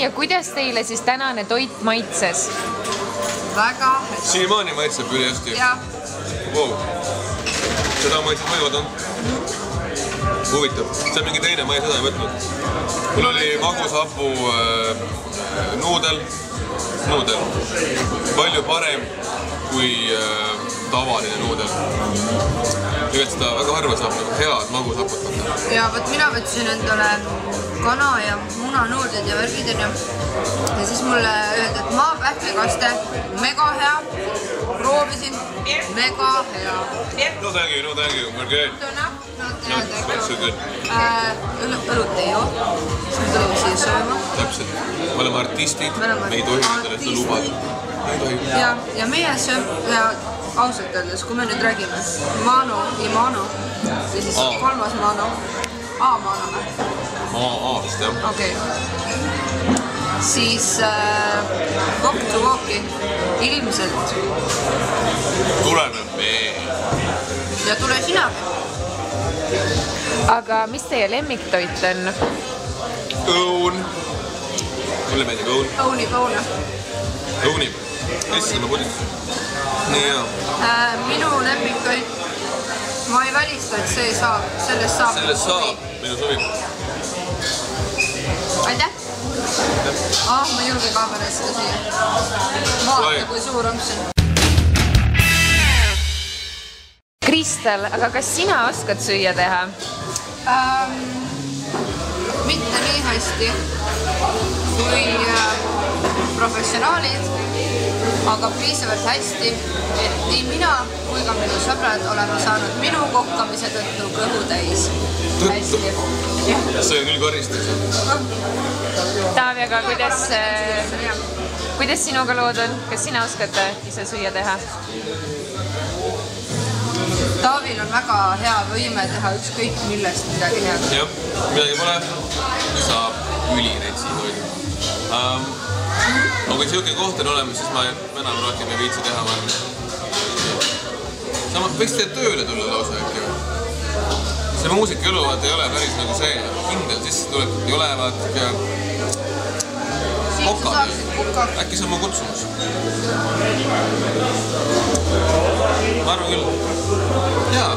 nii, ja kuidas teile siis tänane toit maitses? Väga hästi. Siiamaani maitseb üli hästi. Jah. Wow. Seda maitseb võivad on. Huvitav. See on mingi teine, ma ei seda ei võtnud. Mul oli magushapu nuudel. Palju parem kui tavaline nuudel. Tegelikult seda väga harva saab head magusaput võtta. Ja võt mina võtsin endale kana ja munanuudlid ja värgid ja siis mulle öeldi, et maapähklikaste mega hea. Proovisin, mega hea. No thank you, we're good. That's so good. Õlut ei joo, siis me tulime siia sööma. Täpselt, me oleme artistid, me ei tohi sellest lubada. Ja meie sööme, ausalt öeldes, kui me nüüd räägime Mano, Imano ja siis kolmas Mano, A-Mano või? A-ast, jah. Okei. Siis Walk to Walki ilmselt tuleme veel. Ja tule sina. Aga mis teie lemmiktoit on? Õun. Mulle meeldib õun. Õuni. Õuni. Hästi ma pudin. Nii hea. Minu lemmiktoit, ma ei välista, et see saab, sellest saab. Sellest saab, minu sobi. Aitäh. Ma ei julge kaamera seda siia. Vaata, kui suur on see. Kristel, aga kas sina oskad süüa teha? Mitte nii hästi kui professionaalid, aga piisavalt hästi, et nii mina kui ka minu sõbrad oleme saanud minu kokkamise tõttu kõhu täis. Hästi. See on küll karistus. Taavi, aga kuidas sinuga lood on? Kas sina oskad ise süüa teha? Taavil on väga hea võime teha ükskõik millest midagi head. Jah, midagi pole. Saab üliretsi toidu. Aga kui siuke koht on olemas, siis ma enam rohkem ei viitsi teha. Sama, võiks teie tööle tulla lausa äkki või? See muusikelu ei ole päris nagu see kindel sissetulekut ei ole, ja kokad. Äkki see on mu kutsumus? Ma arvan küll. Jaa.